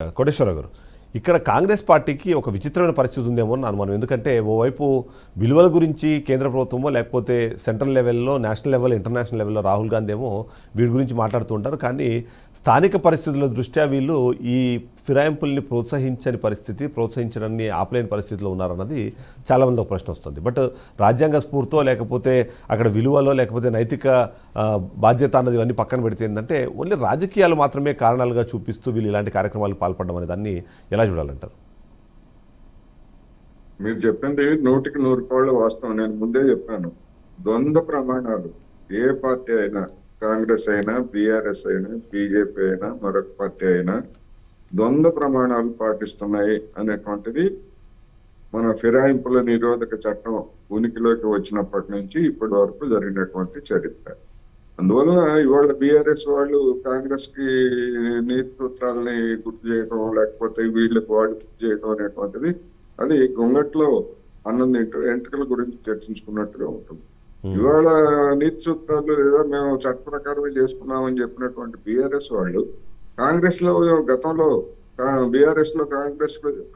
కోటేశ్వరరావు గారు, ఇక్కడ కాంగ్రెస్ పార్టీకి ఒక విచిత్రమైన పరిస్థితి ఉందేమో అని అనుమానం. ఎందుకంటే ఓవైపు విలువల గురించి కేంద్ర ప్రభుత్వమో లేకపోతే సెంట్రల్ లెవెల్లో, నేషనల్ లెవెల్, ఇంటర్నేషనల్ లెవెల్లో రాహుల్ గాంధీ ఏమో వీటి గురించి మాట్లాడుతూ ఉంటారు. కానీ స్థానిక పరిస్థితుల దృష్ట్యా వీళ్ళు ఈ ఫిరాయింపుల్ని ప్రోత్సహించడాన్ని ఆపలేని పరిస్థితిలో ఉన్నారన్నది చాలామంది ఒక ప్రశ్న వస్తుంది. బట్ రాజ్యాంగ స్ఫూర్తో లేకపోతే అక్కడ విలువలో లేకపోతే నైతిక బాధ్యత అన్నది ఇవన్నీ పక్కన పెడితే ఏంటంటే ఓన్లీ రాజకీయాలు మాత్రమే కారణాలుగా చూపిస్తూ వీళ్ళు ఇలాంటి కార్యక్రమాలకు పాల్పడడం అనే దాన్ని ఎలా చూడాలంటారు? మీరు చెప్పింది 100% వాస్తవం. నేను ముందే చెప్పాను, ద్వంద్వ ప్రమాణాలు ఏ పార్టీ అయినా, కాంగ్రెస్ అయినా, బీఆర్ఎస్ అయినా, బీజేపీ అయినా, మరొక పార్టీ అయినా ద్వంద్వ ప్రమాణాలు పాటిస్తున్నాయి అనేటువంటిది మన ఫిరాయింపుల నిరోధక చట్టం ఉనికిలోకి వచ్చినప్పటి నుంచి ఇప్పటి వరకు జరిగినటువంటి చరిత్ర. అందువల్ల ఇవాళ బీఆర్ఎస్ వాళ్ళు కాంగ్రెస్ కి నీతి సూత్రాలని గుర్తు చేయడం, లేకపోతే వీళ్ళకి వాళ్ళు గుర్తు చేయడం అనేటువంటిది అది గొంగట్లో అన్నం ఎంట్రుకల గురించి చర్చించుకున్నట్టుగా ఉంటుంది. ఇవాళ నీతి సూత్రాలు ఏదో మేము చట్ట ప్రకారమే చేసుకున్నామని చెప్పినటువంటి బీఆర్ఎస్ వాళ్ళు కాంగ్రెస్ లో గతంలో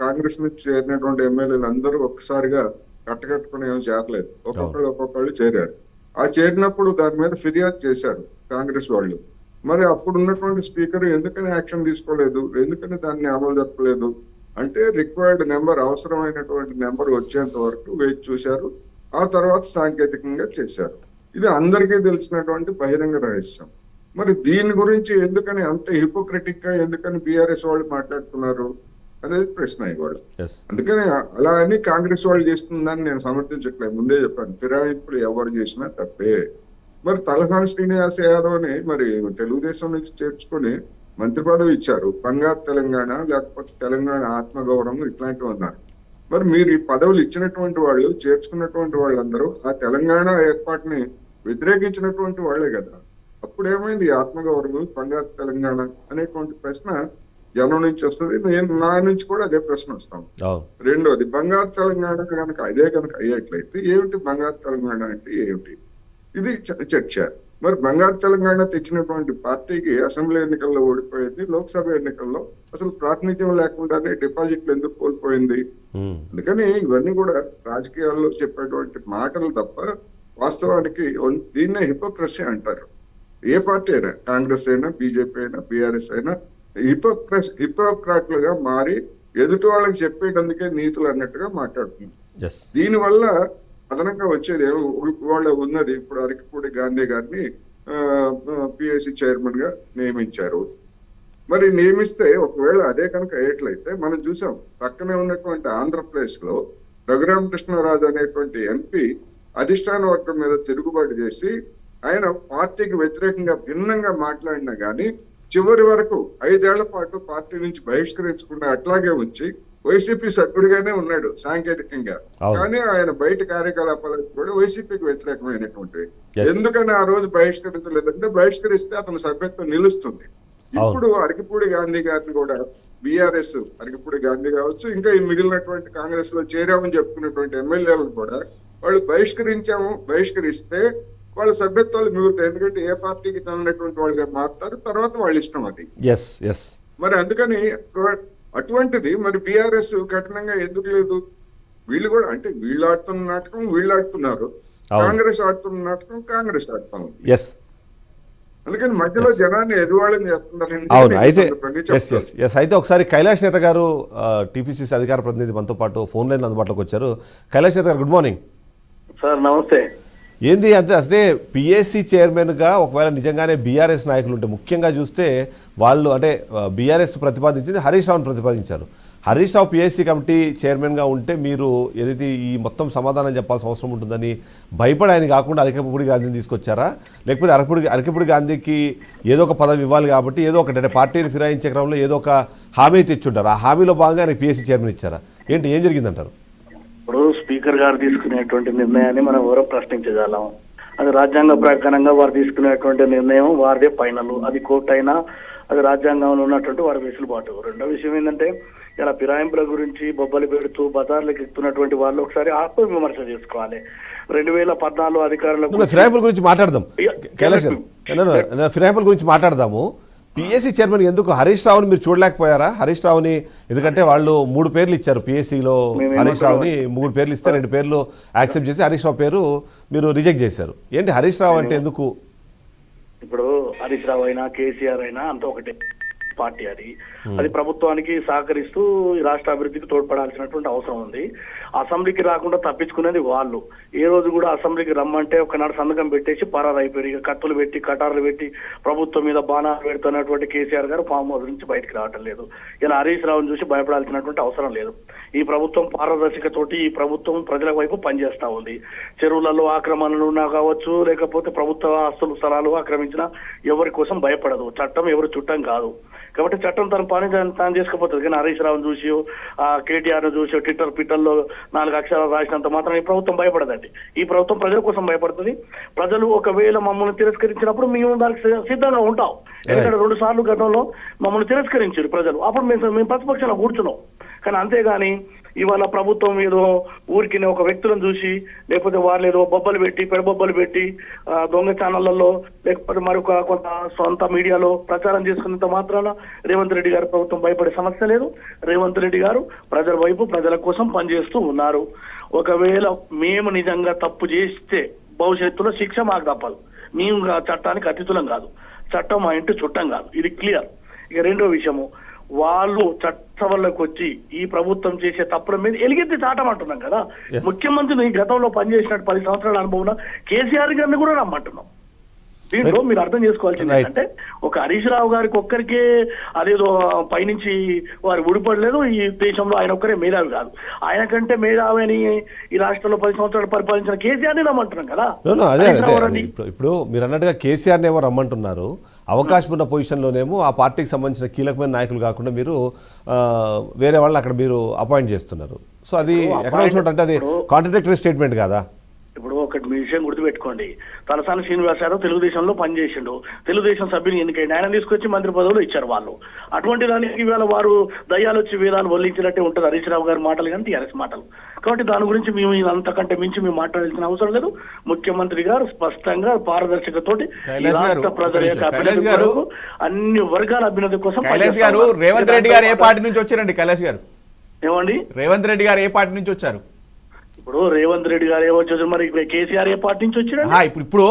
కాంగ్రెస్ నుంచి చేరినటువంటి ఎమ్మెల్యేలు అందరూ ఒక్కసారిగా కట్టకట్టుకుని ఏమి చేరలేదు, ఒక్కొక్కళ్ళు చేరారు. ఆ చేరినప్పుడు దాని మీద ఫిర్యాదు చేశారు కాంగ్రెస్ వాళ్ళు. మరి అప్పుడు ఉన్నటువంటి స్పీకర్ ఎందుకని యాక్షన్ తీసుకోలేదు, ఎందుకని దాన్ని అమలు జరపలేదు అంటే రిక్వైర్డ్ నెంబర్, అవసరమైనటువంటి నెంబర్ వచ్చేంత వరకు వేచి చూశారు. ఆ తర్వాత సాంకేతికంగా చేశారు. ఇది అందరికీ తెలిసినటువంటి బహిరంగ రహస్యం. మరి దీని గురించి ఎందుకని అంత హిపోక్రటిక్ గా ఎందుకని బీఆర్ఎస్ వాళ్ళు మాట్లాడుతున్నారు అనేది ప్రశ్న ఇవాళ. అందుకని అలా అని కాంగ్రెస్ వాళ్ళు చేస్తుందని నేను సమర్థించట్లేదు. ముందే చెప్పాను, ఫిరాయింపులు ఎవరు చేసినా తప్పే. మరి తలసాని శ్రీనివాస్ యాదవ్ అని మరి తెలుగుదేశం నుంచి చేర్చుకొని మంత్రి పదవి ఇచ్చారు. బంగారు తెలంగాణ, లేకపోతే తెలంగాణ ఆత్మగౌరవం ఇట్లాంటివి అన్నారు. మరి మీరు ఈ పదవులు ఇచ్చినటువంటి వాళ్ళు, చేర్చుకున్నటువంటి వాళ్ళందరూ ఆ తెలంగాణ ఏర్పాటుని వ్యతిరేకించినటువంటి వాళ్లే కదా. అప్పుడేమైంది ఆత్మగౌరవం, బంగారు తెలంగాణ అనేటువంటి ప్రశ్న జనం నుంచి వస్తుంది. నా నుంచి కూడా అదే ప్రశ్న వస్తాం. రెండోది, బంగారు తెలంగాణ కనుక అయ్యేట్లయితే ఏమిటి బంగారు తెలంగాణ అంటే ఏమిటి, ఇది చర్చ. మరి బంగారు తెలంగాణ తెచ్చినటువంటి పార్టీకి అసెంబ్లీ ఎన్నికల్లో ఓడిపోయింది, లోక్సభ ఎన్నికల్లో అసలు ప్రాతినిధ్యం లేకుండానే డిపాజిట్లు ఎందుకు కోల్పోయింది? అందుకని ఇవన్నీ కూడా రాజకీయాల్లో చెప్పేటువంటి మాటలు తప్ప వాస్తవానికి దీన్నే హిపోక్రసీ అంటారు. ఏ పార్టీ అయినా, కాంగ్రెస్ అయినా, బీజేపీ అయినా, బీఆర్ఎస్ అయినా హిపోక్రాట్లుగా మారి ఎదుటి వాళ్ళకి చెప్పేటందుకే నీతులు అన్నట్టుగా మాట్లాడుతుంది. దీనివల్ల అదనంగా వచ్చేది వాళ్ళ ఉన్నది. ఇప్పుడు అరకిపూడి గాంధీ గారిని పిఎస్సి చైర్మన్ గా నియమించారు. మరి నియమిస్తే ఒకవేళ అదే కనుక అయ్యేట్లయితే మనం చూసాం, పక్కనే ఉన్నటువంటి ఆంధ్రప్రదేశ్ లో రఘురామకృష్ణరాజు అనేటువంటి ఎంపీ అధిష్టాన వర్గం మీద తిరుగుబాటు చేసి ఆయన పార్టీకి వ్యతిరేకంగా భిన్నంగా మాట్లాడినా గానీ చివరి వరకు 5 ఏళ్ల పాటు పార్టీ నుంచి బహిష్కరించకుండా అట్లాగే ఉంచి వైసీపీ సభ్యుడిగానే ఉన్నాడు సాంకేతికంగా. కానీ ఆయన బయట కార్యకలాపాలకు కూడా వైసీపీకి వ్యతిరేకమైనటువంటి. ఎందుకని ఆ రోజు బహిష్కరించలేదంటే బహిష్కరిస్తే అతని సభ్యత్వం నిలుస్తుంది. ఇప్పుడు అరకిపూడి గాంధీ గారిని కూడా బీఆర్ఎస్, అరకిపూడి గాంధీ కావచ్చు, ఇంకా ఈ మిగిలినటువంటి కాంగ్రెస్ లో చేరామని చెప్పుకున్నటువంటి ఎమ్మెల్యేలను కూడా వాళ్ళు బహిష్కరిస్తే వాళ్ళ సభ్యత్వాలు మిగులుతాయి. ఎందుకంటే ఏ పార్టీకి తనటువంటి వాళ్ళుగా మారుతారు, తర్వాత వాళ్ళ ఇష్టం అది. మరి అందుకని అటువంటిది మరి బీఆర్ఎస్ కఠినంగా ఎందుకు లేదు? వీళ్ళు కూడా అంటే వీళ్ళు ఆడుతున్న నాటకం వీళ్ళు ఆడుతున్నారు, కాంగ్రెస్ ఆడుతున్న నాటకం కాంగ్రెస్ ఆడుతా ఉంది. అందుకని మధ్యలో జనాన్ని ఎరువాళ్ళని చేస్తున్నారు. అయితే ఒకసారి కైలాష్ నేత గారు, టీపీసీసీ అధికార ప్రతినిధి, మనతో పాటు ఫోన్ లైన్ అందుబాటులోకి వచ్చారు. కైలాష్ నేత గారు, గుడ్ మార్నింగ్ సార్. నమస్తే. ఏంది అంటే పిఎస్సి చైర్మన్గా ఒకవేళ నిజంగానే బీఆర్ఎస్ నాయకులు ఉంటే, ముఖ్యంగా చూస్తే వాళ్ళు అంటే బీఆర్ఎస్ ప్రతిపాదించింది హరీష్ రావును ప్రతిపాదించారు. హరీష్ రావు పిఎస్సి కమిటీ చైర్మన్గా ఉంటే మీరు ఏదైతే ఈ మొత్తం సమాధానం చెప్పాల్సిన అవసరం ఉంటుందని భయపడి ఆయన కాకుండా అరకిపూడి గాంధీని తీసుకొచ్చారా? లేకపోతే అరకిపూడి గాంధీకి ఏదో ఒక పదవి ఇవ్వాలి కాబట్టి ఏదో ఒకటి అంటే పార్టీని ఫిరాయించే క్రమంలో ఏదో ఒక హామీ తెచ్చుంటారు, ఆ హామీలో భాగంగా ఆయన పిఎస్సి చైర్మన్ ఇచ్చారా? ఏం జరిగిందంటారు? ఇప్పుడు స్పీకర్ గారు తీసుకునేటువంటి నిర్ణయాన్ని మనం ఎవరో ప్రశ్నించగలం. అది రాజ్యాంగ ప్రకారంగా వారు తీసుకునేటువంటి నిర్ణయం వారిదే ఫైనల్. అది కోర్టు అయినా, అది రాజ్యాంగంలో ఉన్నటువంటి వారి వెసులుబాటు. రెండో విషయం ఏంటంటే, ఇలా ఫిరాయింపుల గురించి బొబ్బలు పెడుతూ బజార్లకు ఎక్కుతున్నటువంటి వాళ్ళు ఒకసారి ఆత్మవిమర్శ చేసుకోవాలి. 2014 అధికారులకు ఫిరాయింపుల గురించి మాట్లాడదాం, ఫిరాయింపుల గురించి మాట్లాడదాము. పిఎస్సి చైర్మన్ ఎందుకు హరీష్ రావుని మీరు చూడలేకపోయారా? హరీష్ రావుని, ఎందుకంటే వాళ్ళు 3 పేర్లు ఇచ్చారు పిఎస్సిలో. హరీష్ రావుని 3 పేర్లు ఇస్తే 2 పేర్లు యాక్సెప్ట్ చేసి హరీష్ రావు పేరు మీరు రిజెక్ట్ చేశారు. ఏంటి హరీష్ రావు అంటే ఎందుకు? ఇప్పుడు హరీష్ రావు అయినా కేసీఆర్ అయినా అంత ఒకటే పార్టీ. అది ప్రభుత్వానికి సహకరిస్తూ ఈ రాష్ట్ర అభివృద్ధికి తోడ్పడాల్సినటువంటి అవసరం ఉంది. అసెంబ్లీకి రాకుండా తప్పించుకునేది వాళ్ళు. ఏ రోజు కూడా అసెంబ్లీకి రమ్మంటే ఒకనాడు సంతకం పెట్టేసి పరారైపోయారు. ఇక కత్తులు పెట్టి కటార్లు పెట్టి ప్రభుత్వం మీద బాణాలు పెడుతున్నటువంటి కేసీఆర్ గారు ఫామ్ హౌస్ నుంచి బయటకు రావటం లేదు. ఇలా హరీష్ రావుని చూసి భయపడాల్సినటువంటి అవసరం లేదు. ఈ ప్రభుత్వం పారదర్శకతోటి ఈ ప్రభుత్వం ప్రజల వైపు పనిచేస్తా ఉంది. చెరువులలో ఆక్రమణలు ఉన్నా కావచ్చు, లేకపోతే ప్రభుత్వ ఆస్తులు స్థలాలు ఆక్రమించినా ఎవరి కోసం భయపడదు. చట్టం ఎవరు చుట్టం కాదు. కాబట్టి చట్టం తన పని తాను చేసుకుపోతుంది. కానీ హరీష్ రావును చూసి కేటీఆర్ ను చూసి ట్విట్టర్లో 4 అక్షరాలు రాసినంత మాత్రం ఈ ప్రభుత్వం భయపడదండి. ఈ ప్రభుత్వం ప్రజల కోసం భయపడుతుంది. ప్రజలు ఒకవేళ మమ్మల్ని తిరస్కరించినప్పుడు మేము దానికి సిద్ధంగా ఉంటాం. ఎందుకంటే 2 సార్లు గతంలో మమ్మల్ని తిరస్కరించారు ప్రజలు. అప్పుడు మేము ప్రతిపక్షంలో కూర్చున్నాం. కానీ అంతేగాని ఇవాళ ప్రభుత్వం ఏదో ఊరికి ఒక వ్యక్తులను చూసి, లేకపోతే వాళ్ళు ఏదో బొబ్బలు పెట్టి పెడబొబ్బలు పెట్టి దొంగ ఛానళ్లలో లేకపోతే మరొక కొంత సొంత మీడియాలో ప్రచారం చేసుకున్నంత మాత్రాన రేవంత్ రెడ్డి గారు ప్రభుత్వం భయపడే సమస్య లేదు. రేవంత్ రెడ్డి గారు ప్రజల వైపు ప్రజల కోసం పనిచేస్తూ ఉన్నారు. ఒకవేళ మేము నిజంగా తప్పు చేస్తే భవిష్యత్తులో శిక్ష మాకు తప్పదు. మేము చట్టానికి అతిథులం కాదు, చట్టం మా ఇంటి చుట్టం కాదు. ఇది క్లియర్. ఇక రెండో విషయము, వాళ్ళు చట్టసభల్లోకి వచ్చి ఈ ప్రభుత్వం చేసే తప్పుల మీద ఎలిగెత్తి చాటమంటున్నాం కదా. ముఖ్యమంత్రిని గతంలో పనిచేసినట్టు 10 సంవత్సరాల అనుభవం కేసీఆర్ గారిని కూడా రమ్మంటున్నాం. దీంట్లో మీరు అర్థం చేసుకోవాల్సింది ఏంటంటే, ఒక హరీష్ రావు గారికి ఒక్కరికే అదేదో పైనుంచి వారు ఊడిపడలేదు. ఈ దేశంలో ఆయన ఒక్కరే మేధావి కాదు. ఆయన కంటే మేధావి అని ఈ రాష్ట్రంలో 10 సంవత్సరాలు పరిపాలించిన కేసీఆర్ని రమ్మంటున్నాం కదా. అదే ఇప్పుడు మీరు అన్నట్టుగా కేసీఆర్ని ఏమో రమ్మంటున్నారు. అవకాశం ఉన్న పొజిషన్లోనేమో ఆ పార్టీకి సంబంధించిన కీలకమైన నాయకులు కాకుండా మీరు వేరే వాళ్ళని అక్కడ మీరు అపాయింట్ చేస్తున్నారు. సో అది ఎక్కడ చోట అంటే అది కాంట్రడిక్టరీ స్టేట్మెంట్ కాదా? ఇప్పుడు ఒకటి మీ విషయం గుర్తుపెట్టుకోండి. తలసాని శ్రీనివాస్ యాదవ్ తెలుగుదేశంలో పనిచేసిండు. తెలుగుదేశం సభ్యుని ఎన్నికైంది. ఆయన తీసుకొచ్చి మంత్రి పదవులు ఇచ్చారు వాళ్ళు. అటువంటి దానికి ఇవాళ వారు దయ్యాలు వచ్చి వేదాలు వల్లించినట్టే ఉంటుంది హరీష్ రావు గారి మాటలు కానీ టీఆర్ఎస్ మాటలు. కాబట్టి దాని గురించి మేము అంతకంటే మించి మేము మాట్లాడాల్సిన అవసరం లేదు. ముఖ్యమంత్రి గారు స్పష్టంగా పారదర్శకతోటి రాష్ట్ర ప్రజల యొక్క అభ్యున్నతి కొరకు అన్ని వర్గాల అభ్యున్నతి కోసం. కైలాష్ గారు, రేవంత్ రెడ్డి గారు ఏ పార్టీ నుంచి వచ్చారండి? కైలాష్ గారు, ఏమండి రేవంత్ రెడ్డి గారు ఏ పార్టీ నుంచి వచ్చారు? ఇప్పుడు రేవంత్ రెడ్డి గారు ఏమొచ్చారు, మరి కేసీఆర్ ఏ పార్టీ నుంచి వచ్చారు? ఇప్పుడు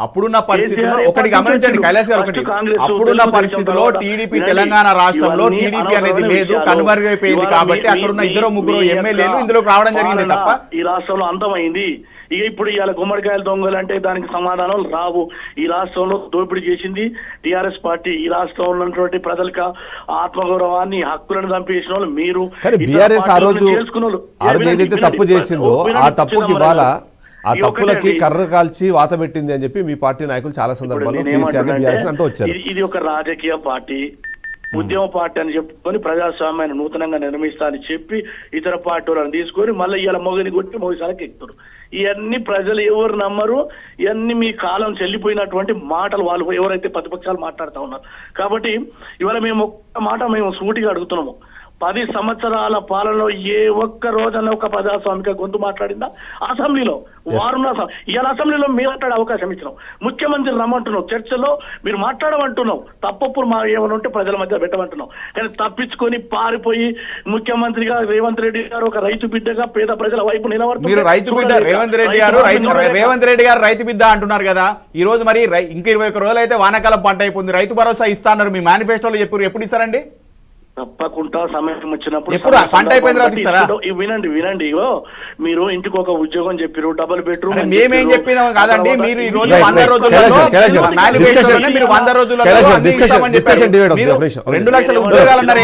అప్పుడున్న పరిస్థితుల్లో ఒకటి గమనించండి కైలాష్ గారు, ఒకటి అప్పుడున్న పరిస్థితుల్లో టీడీపీ తెలంగాణ రాష్ట్రంలో టీడీపీ అనేది లేదు, కనుమరుగైపోయింది. కాబట్టి అక్కడున్న 2-3 ఎమ్మెల్యేలు ఇందులోకి రావడం జరిగింది తప్ప ఈ రాష్ట్రంలో అంతమైంది. ఇక ఇప్పుడు ఇవాళ గుమ్మడికాయల దొంగలు అంటే దానికి సమాధానం రావు. ఈ రాష్ట్రంలో దోపిడీ చేసింది టీఆర్ఎస్ పార్టీ. ఈ రాష్ట్రంలో ఉన్నటువంటి ప్రజలకు ఆత్మగౌరవాన్ని హక్కులను చంపేసిన వాళ్ళు మీరు. బీఆర్ఎస్ ఆ రోజు ఏదైతే తప్పు చేసిందో ఆ తప్పుకి ఇవాళ ఆ తప్పులకి కర్ర కాల్చి వాత పెట్టింది అని చెప్పి మీ పార్టీ నాయకులు చాలా సందర్భాల్లో కేసీఆర్ బీఆర్ఎస్ అంటూ వచ్చారు. ఇది ఒక రాజకీయ పార్టీ, ఉద్యమ పార్టీ అని చెప్పుకొని ప్రజాస్వామ్యాన్ని నూతనంగా నిర్మిస్తా అని చెప్పి ఇతర పార్టీలను తీసుకొని మళ్ళీ ఇవాళ మొగని కొట్టి మొగసాలకు ఎక్కుతారు. ఇవన్నీ ప్రజలు ఎవరు నమ్మరు. ఇవన్నీ మీ కాలం చెల్లిపోయినటువంటి మాటలు వాళ్ళు ఎవరైతే ప్రతిపక్షాలు మాట్లాడుతూ ఉన్నారు. కాబట్టి ఇవాళ మేము ఒక్క మాట మేము సూటిగా అడుగుతున్నాము. 10 సంవత్సరాల పాలనలో ఏ ఒక్క రోజున ఒక ప్రజాస్వామిక గొంతు మాట్లాడిందా అసెంబ్లీలో? వారున్న ఇవాళ అసెంబ్లీలో మేము మాట్లాడే అవకాశం ఇచ్చినాం. ముఖ్యమంత్రి రమ్మంటున్నాం, చర్చలో మీరు మాట్లాడమంటున్నాం, తప్పప్పుడు మా ఏమైనా ఉంటే ప్రజల మధ్య పెట్టమంటున్నాం. కానీ తప్పించుకొని పారిపోయి ముఖ్యమంత్రిగా రేవంత్ రెడ్డి గారు ఒక రైతు బిడ్డగా పేద ప్రజల వైపు నిలబడుతున్నారు. మీరు రైతు బిడ్డ రేవంత్ రెడ్డి గారు రైతు బిడ్డ అంటున్నారు కదా. ఈ రోజు మరి ఇంకా 21 రోజులు అయితే వానాకాలం పంట అయిపోయింది. రైతు భరోసా ఇస్తా అన్నారు, మీ మేనిఫెస్టోలో చెప్పారు. ఎప్పుడు ఇస్తారండి? తప్పకుండా సమయం వచ్చినప్పుడు. ఎప్పుడు పంట అయిపోయిన తర్వాత ఇస్తారా? వినండి, ఇగో మీరు ఇంటికి ఒక ఉద్యోగం చెప్పారు, డబుల్ బెడ్రూమ్. మేమేం చెప్పినా కాదండి. మీరు ఈ రోజు 100 రోజుల్లో 2 లక్షల ఉద్యోగాలు అన్నారు.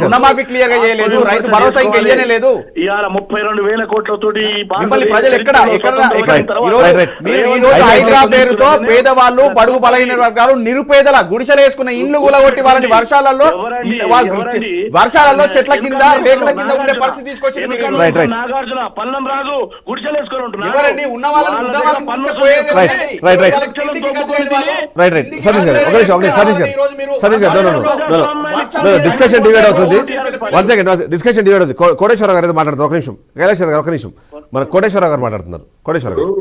రుణమాఫీ క్లియర్ గా చేయలేదు, రైతు భరోసా ఇంకా ఇయ్యనే లేదు. ఇవాళ 32,000 కోట్లతోటి మిమ్మల్ని ప్రజలు ఎక్కడ హైదరాబాద్ పేరుతో పేదవాళ్ళు, బడుగు బలహీన వర్గాలు, నిరుపేదల గుడిసెలు వేసుకున్న ఇండ్లు కూలగొట్టి వాళ్ళని వర్షాలలో చెట్ల కింద రేకుల కింద ఉండే పరిస్థితి తీసుకొచ్చి నాగార్జున పల్లం రాజు గుడిసెలేసుకొని ఉంటున్నారు. డిస్కషన్ డివైడ్ అవుతుంది. డిస్కషన్ డివైడ్ అవుతుంది. కోటేశ్వరరావు గారు మాట్లాడుతున్నారు. ఒక నిమిషం కైలాష్ గారు, ఒక నిమిషం. మన కోటేశ్వరరావు గారు మాట్లాడుతున్నారు. కోటేశ్వరరావు గారు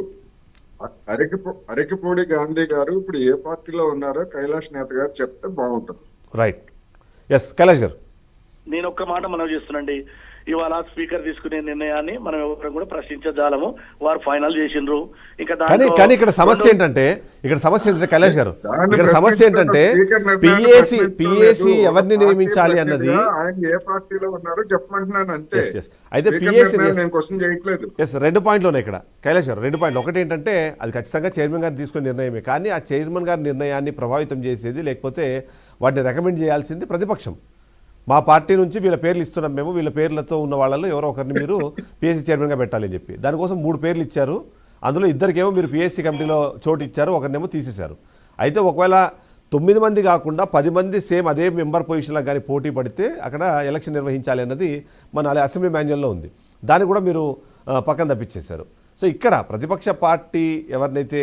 అరకిపూడి గాంధీ గారు ఇప్పుడు ఏ పార్టీలో ఉన్నారో కైలాష్ నేత గారు చెప్తే బాగుంటుంది. రైట్. ఎస్ కైలాష్ గారు. నేను ఒక్క మాట మనం చేస్తున్నాండి, ఇవాళ స్పీకర్ తీసుకునే నిర్ణయాన్ని మనం ఎవరు కూడా ప్రశ్నించజాలము. వారు ఫైనల్ చేసిండ్రు. ఇంకా కానీ ఇక్కడ సమస్య ఏంటంటే కైలాష్ గారు, ఇక్కడ సమస్య ఏంటంటే పిఏసి ఎవరిని నియమించాలి అన్నది ఆయన ఏ పార్టీలో ఉన్నారో చెప్పమంటున్నాను అంతే. అయితే పిఏసి నేను క్వశ్చన్ చేయట్లేదు. ఎస్, 2 పాయింట్లు ఉన్నాయి ఇక్కడ కైలాష్ గారు, 2 పాయింట్లు. ఒకటి ఏంటంటే అది ఖచ్చితంగా చైర్మన్ గారు తీసుకునే నిర్ణయమే, కానీ ఆ చైర్మన్ గారి నిర్ణయాన్ని ప్రభావితం చేసేది లేకపోతే వాటిని రికమెండ్ చేయాల్సింది ప్రతిపక్షం. మా పార్టీ నుంచి వీళ్ళ పేర్లు ఇస్తున్నాం, మేము వీళ్ళ పేర్లతో ఉన్న వాళ్ళలో ఎవరో ఒకరిని మీరు పిఎస్సీ చైర్మన్గా పెట్టాలని చెప్పి దానికోసం 3 పేర్లు ఇచ్చారు. అందులో ఇద్దరికేమో మీరు పిఎస్సీ కమిటీలో చోటు ఇచ్చారు, ఒకరినేమో తీసేశారు. అయితే ఒకవేళ 9 మంది కాకుండా 10 మంది సేమ్ అదే మెంబర్ పొజిషన్లో కానీ పోటీ పడితే అక్కడ ఎలక్షన్ నిర్వహించాలి అన్నది మన అసెంబ్లీ మాన్యువల్లో ఉంది. దాన్ని కూడా మీరు పక్కన తప్పించేశారు. సో ఇక్కడ ప్రతిపక్ష పార్టీ ఎవరినైతే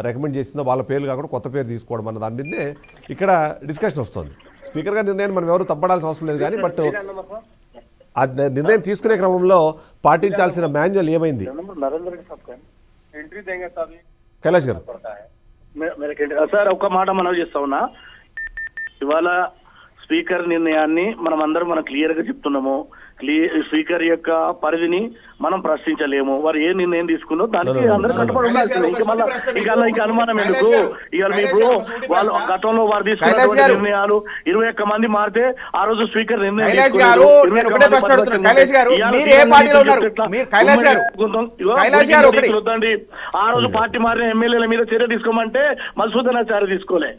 రికమెండ్ చేసిందో వాళ్ళ పేర్లు కాకుండా కొత్త పేరు తీసుకోవడం అన్న దాని మీదే ఇక్కడ డిస్కషన్ వస్తుంది. స్పీకర్ గారి నిర్ణయం మనం ఎవరు తప్పడాల్సిన అవసరం లేదు, కానీ బట్ ఆ నిర్ణయం తీసుకునే క్రమంలో పాటించాల్సిన మాన్యువల్ ఏమైంది? కైలాష్ గారు సార్ ఒక్క మాట మనం చేస్తా ఉన్నా, ఇవాళ స్పీకర్ నిర్ణయాన్ని మనం క్లియర్ గా చెప్తున్నాము. స్పీకర్ యొక్క పరిధిని మనం ప్రశ్నించలేము. వారు ఏ నిర్ణయం తీసుకున్నో దానికి అందరూ కట్టుబడి ఉండాల్సింది. ఇంకా అనుమానం ఎందుకు? ఇవాళ మీకు వాళ్ళు గతంలో వారు తీసుకున్న నిర్ణయాలు 21 మంది మారితే ఆ రోజు స్పీకర్ నిర్ణయం వద్దండి. ఆ రోజు పార్టీ మారిన ఎమ్మెల్యేల మీద చర్య తీసుకోమంటే మధుసూదనాచార్య తీసుకోలే.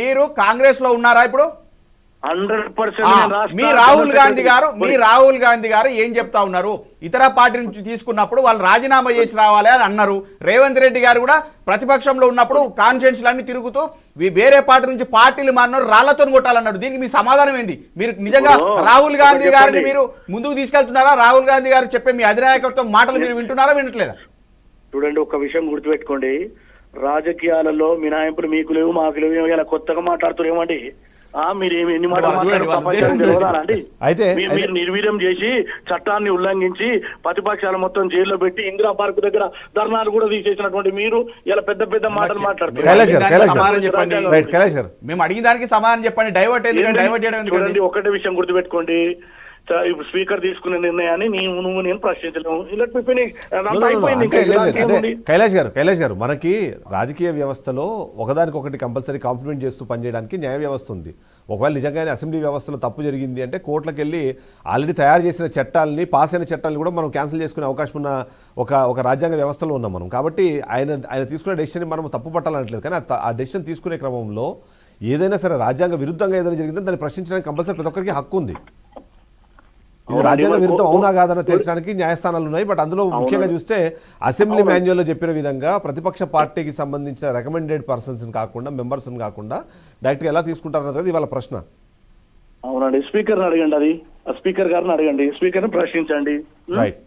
మీరు కాంగ్రెస్ లో ఉన్నారా ఇప్పుడు? 100%. మీ రాహుల్ గాంధీ గారు ఏం చెప్తా ఉన్నారు? ఇతర పార్టీ నుంచి తీసుకున్నప్పుడు వాళ్ళు రాజీనామా చేసి రావాలి అని అన్నారు. రేవంత్ రెడ్డి గారు కూడా ప్రతిపక్షంలో ఉన్నప్పుడు కాన్స్టిట్యూన్సీలన్నీ తిరుగుతూ వేరే పార్టీ నుంచి పార్టీలు మారినారు, రాళ్లతో కొట్టాలన్నాడు. దీనికి మీ సమాధానం ఏంది? మీరు నిజంగా రాహుల్ గాంధీ గారిని మీరు ముందుకు తీసుకెళ్తున్నారా? రాహుల్ గాంధీ గారు చెప్పే మీ అధినాయకత్వం మాటలు మీరు వింటున్నారా, వినట్లేదా? చూడండి, ఒక విషయం గుర్తుపెట్టుకోండి, రాజకీయాలలో మినాయింపులు మీకు లేవు, మాకు లేవు. ఇలా కొత్తగా మాట్లాడుతున్నారు ఏమండి? మీరు ఎన్ని మాట్లాడాలండి? మీరు నిర్వీర్యం చేసి చట్టాన్ని ఉల్లంఘించి ప్రతిపక్షాలు మొత్తం జైల్లో పెట్టి ఇందిరా పార్క్ దగ్గర ధర్నాలు కూడా తీసేసినటువంటి మీరు ఇలా పెద్ద పెద్ద మాటలు మాట్లాడుతున్నారు. మేము అడిగిన దానికి సమాధానం చెప్పండి. డైవర్ట్ చేయడం. చూడండి, ఒకటే విషయం గుర్తుపెట్టుకోండి, స్పీకర్ తీసుకునే నిర్ణయాన్ని నేను ప్రశ్నించలేము. కైలాష్ గారు, మనకి రాజకీయ వ్యవస్థలో ఒకదానికొకటి కంపల్సరీ కాంప్లిమెంట్ చేస్తూ పనిచేయడానికి న్యాయ వ్యవస్థ ఉంది. ఒకవేళ నిజంగానే అసెంబ్లీ వ్యవస్థలో తప్పు జరిగింది అంటే కోర్టులకు వెళ్ళి ఆల్రెడీ తయారు చేసిన చట్టాలని, పాస్ అయిన చట్టాలను కూడా మనం క్యాన్సిల్ చేసుకునే అవకాశం ఉన్న ఒక రాజ్యాంగ వ్యవస్థలో ఉన్నాం మనం. కాబట్టి ఆయన తీసుకునే డెసిషన్ మనం తప్పు పట్టాలనట్లేదు, కానీ ఆ డెసిషన్ తీసుకునే క్రమంలో ఏదైనా సరే రాజ్యాంగ విరుద్ధంగా ఏదైనా జరిగిందని దాన్ని ప్రశ్నించడానికి కంపల్సరీ ప్రతి ఒక్కరికి హక్కు ఉంది. ఇది రాజ్యాంగ విరుద్ధం అవునా కాదని తేల్చడానికి న్యాయస్థానాలు ఉన్నాయి. బట్ అందులో ముఖ్యంగా చూస్తే అసెంబ్లీ మాన్యువల్లో చెప్పిన విధంగా ప్రతిపక్ష పార్టీకి సంబంధించిన రికమెండెడ్ పర్సన్స్ కాకుండా మెంబర్స్ కాకుండా డైరెక్ట్గా ఎలా తీసుకుంటారన్నది ఇవాళ ప్రశ్న. అవునండి, స్పీకర్ అడగండి, అది స్పీకర్ గారిని అడగండి, స్పీకర్ ప్రశ్నించండి. రైట్.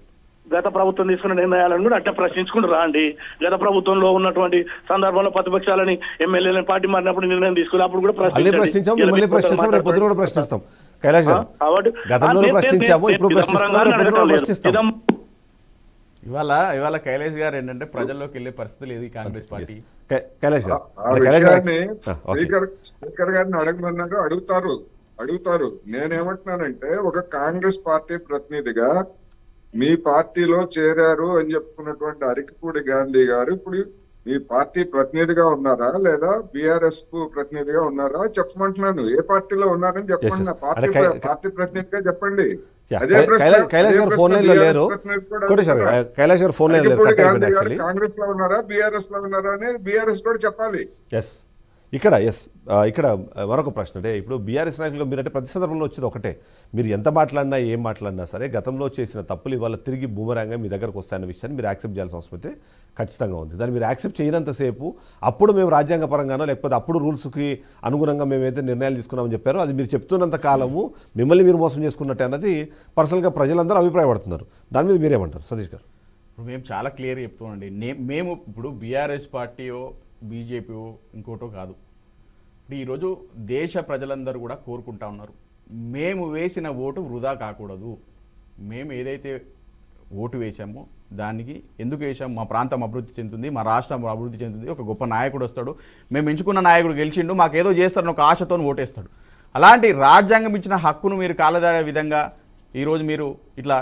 గత ప్రభుత్వం తీసుకున్న నిర్ణయాలను కూడా అట్లా ప్రశ్నించుకుంటూ రాండి. గత ప్రభుత్వంలో ఉన్నటువంటి సందర్భంలో ప్రతిపక్షాలని ఎమ్మెల్యేలను పార్టీ మారినప్పుడు నిర్ణయం తీసుకుని అప్పుడు కూడా ప్రశ్నించాం. కైలాష్ గారు, గతంలో ప్రశ్నించాము, ఇప్పుడు ప్రశ్నిస్తున్నాం. ఇవాళ కైలాష్ గారు ఏంటంటే ప్రజల్లోకి వెళ్ళే పరిస్థితి లేదు ఈ కాంగ్రెస్ పార్టీ. కైలాష్ స్పీకర్ గారిని అడగమన్నారు, అడుగుతారు. నేనేమంటున్నానంటే ఒక కాంగ్రెస్ పార్టీ ప్రతినిధిగా మీ పార్టీలో చేరారు అని చెప్పుకున్నటువంటి అరకిపూడి గాంధీ గారు ఇప్పుడు మీ పార్టీ ప్రతినిధిగా ఉన్నారా లేదా బీఆర్ఎస్ కు ప్రతినిధిగా ఉన్నారా చెప్పమంటున్నాను. ఏ పార్టీలో ఉన్నారని చెప్పండి, పార్టీ ప్రతినిధిగా చెప్పండి. కైలాష్ గారు ఫోన్ లైన్ లో లేరు. కైలాష్ గారు ఫోన్ లైన్ కాంగ్రెస్ లో ఉన్నారా బీఆర్ఎస్ లో ఉన్నారా అనేది బీఆర్ఎస్ కూడా చెప్పాలి. ఇక్కడ మరొక ప్రశ్న, అంటే ఇప్పుడు బీఆర్ఎస్ నాయకులు మీరంటే ప్రతి సందర్భంలో వచ్చేది ఒకటే, మీరు ఎంత మాట్లాడినా ఏం మాట్లాడినా సరే గతంలో చేసిన తప్పులు ఇవాళ తిరిగి బూమరాంగా మీ దగ్గరకు వస్తాయన్న విషయాన్ని మీరు యాక్సెప్ట్ చేయాల్సిన అవసరం అయితే ఖచ్చితంగా ఉంది. దాన్ని మీరు యాక్సెప్ట్ చేయనంతసేపు అప్పుడు మేము రాజ్యాంగ పరంగానో లేకపోతే అప్పుడు రూల్స్కి అనుగుణంగా మేమైతే నిర్ణయాలు తీసుకున్నామని చెప్పారో అది మీరు చెప్తున్నంత కాలము మిమ్మల్ని మీరు మోసం చేసుకున్నట్టే అన్నది పర్సనల్గా ప్రజలందరూ అభిప్రాయపడుతున్నారు. దాని మీద మీరేమంటారు సతీష్ గారు? ఇప్పుడు మేము చాలా క్లియర్ చెప్తామండి. మేము ఇప్పుడు బీఆర్ఎస్ పార్టీయో బీజేపీ ఇంకోటో కాదు. ఇప్పుడు ఈరోజు దేశ ప్రజలందరూ కూడా కోరుకుంటా ఉన్నారు, మేము వేసిన ఓటు వృధా కాకూడదు, మేము ఏదైతే ఓటు వేసాము, దానికి ఎందుకు వేసాము, మా ప్రాంతం అభివృద్ధి చెందుతుంది, మా రాష్ట్రం అభివృద్ధి చెందుతుంది, ఒక గొప్ప నాయకుడు వస్తాడు, మేము ఎంచుకున్న నాయకుడు గెలిచిండు, మాకేదో చేస్తారని ఒక ఆశతో ఓటేస్తాడు. అలాంటి రాజ్యాంగం ఇచ్చిన హక్కును మీరు కాలదారే విధంగా ఈరోజు మీరు ఇట్లా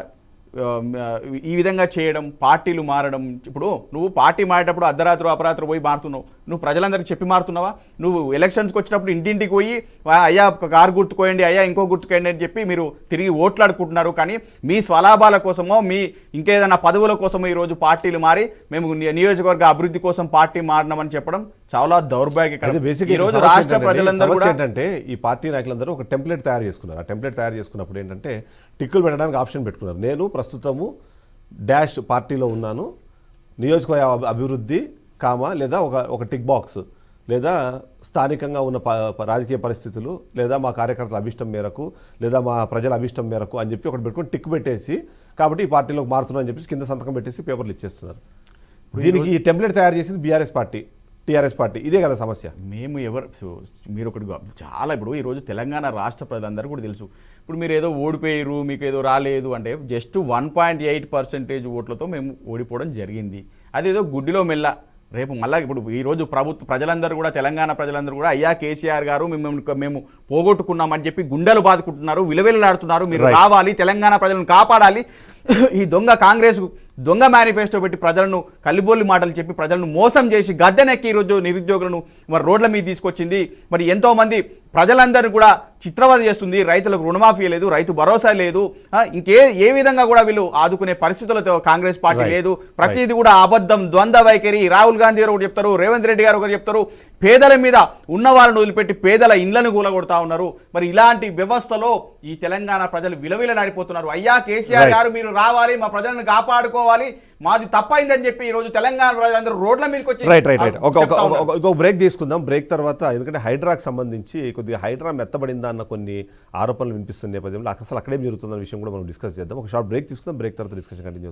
ఈ విధంగా చేయడం, పార్టీలు మారడం. ఇప్పుడు నువ్వు పార్టీ మారేటప్పుడు అర్ధరాత్రి అపరాత్రి పోయి మారుతున్నావు, నువ్వు ప్రజలందరికీ చెప్పి మారుతున్నావా? నువ్వు ఎలక్షన్స్కి వచ్చినప్పుడు ఇంటింటికి పోయి అయ్యా కారు గుర్తుకోయండి, అయ్యా ఇంకో గుర్తుకోయండి అని చెప్పి మీరు తిరిగి ఓట్లాడుకుంటున్నారు. కానీ మీ స్వలాభాల కోసమో మీ ఇంకేదైనా పదవుల కోసమో ఈరోజు పార్టీలు మారి మేము నియోజకవర్గ అభివృద్ధి కోసం పార్టీ మారినామని చెప్పడం చాలా దౌర్భాగ్యకరం. ఈరోజు రాష్ట్ర ప్రజలందరూ కూడా ఏంటంటే ఈ పార్టీ నాయకులందరూ ఒక టెంప్లెట్ తయారు చేసుకున్నారు. ఆ టెంప్లెట్ తయారు చేసుకున్నప్పుడు ఏంటంటే టిక్కులు పెట్టడానికి ఆప్షన్ పెట్టుకున్నారు. నేను ప్రస్తుతము డాష్ పార్టీలో ఉన్నాను, నియోజకవర్గ అభివృద్ధి లేదా ఒక టిక్ బాక్స్, లేదా స్థానికంగా ఉన్న రాజకీయ పరిస్థితులు, లేదా మా కార్యకర్తల అభిష్టం మేరకు, లేదా మా ప్రజల అభిష్టం మేరకు అని చెప్పి ఒకటి పెట్టుకొని టిక్ పెట్టేసి కాబట్టి ఈ పార్టీలోకి మారుతున్నాను అని చెప్పేసి కింద సంతకం పెట్టేసి పేపర్లు ఇచ్చేస్తున్నారు. దీనికి ఈ టెంప్లెట్ తయారు చేసింది బీఆర్ఎస్ పార్టీ, టీఆర్ఎస్ పార్టీ. ఇదే కదా సమస్య. మేము మీరు ఒకటి చాలా ఇప్పుడు ఈరోజు తెలంగాణ రాష్ట్ర ప్రజలందరూ కూడా తెలుసు. ఇప్పుడు మీరు ఏదో ఓడిపోయారు, మీకు ఏదో రాలేదు అంటే జస్ట్ 1.8% ఓట్లతో మేము ఓడిపోవడం జరిగింది. అదేదో గుడ్డిలో మెల్ల. రేపు మళ్ళీ ఇప్పుడు ఈరోజు ప్రజలందరూ కూడా, తెలంగాణ ప్రజలందరూ కూడా అయ్యా కేసీఆర్ గారు మేము పోగొట్టుకున్నామని చెప్పి గుండెలు బాదుకుంటున్నారు, విలవిల్లాడుతున్నారు. మీరు రావాలి, తెలంగాణ ప్రజలను కాపాడాలి. ఈ కాంగ్రెస్ దొంగ మేనిఫెస్టో పెట్టి ప్రజలను కల్లిబోల్లి మాటలు చెప్పి ప్రజలను మోసం చేసి గద్దెనెక్కి ఈరోజు నిరుద్యోగులను మరి రోడ్ల మీద తీసుకొచ్చింది. మరి ఎంతోమంది ప్రజలందరూ కూడా చిత్రవద చేస్తుంది. రైతులకు రుణమాఫీ లేదు, రైతు భరోసా లేదు, ఏ విధంగా కూడా వీళ్ళు ఆదుకునే పరిస్థితులతో కాంగ్రెస్ పార్టీ లేదు. ప్రతిదీ కూడా అబద్ధం, ద్వంద్వ వైఖరి. రాహుల్ గాంధీ గారు ఒకటి చెప్తారు, రేవంత్ రెడ్డి గారు ఒకటి చెప్తారు. పేదల మీద ఉన్న వాళ్ళని వదిలిపెట్టి పేదల ఇళ్లను కూలగొడతా ఉన్నారు. మరి ఇలాంటి వ్యవస్థలో ఈ తెలంగాణ ప్రజలు విలవిలలాడిపోతున్నారు. అయ్యా కేసీఆర్ గారు మీరు రావాలి, మా ప్రజలను కాపాడుకోవాలి, మాది తప్పైందని చెప్పి ఈ రోజు తెలంగాణ ప్రజలందరూ రోడ్ల మీదకి వచ్చి రైట్ ఒక బ్రేక్ తీసుకుందాం. బ్రేక్ తర్వాత ఎందుకంటే హైడ్రాకి సంబంధించి కొద్దిగా హైడ్రా మెత్తబడిందా అన్న కొన్ని ఆరోపణలు వినిపిస్తున్న నేపథ్యంలో అసలు అక్కడేం జరుగుతుందన్న విషయం కూడా మనం డిస్కస్ చేద్దాం. ఒక షార్ట్ బ్రేక్ తీసుకుందాం. బ్రేక్ తర్వాత డిస్కషన్ కంటిన్యూ.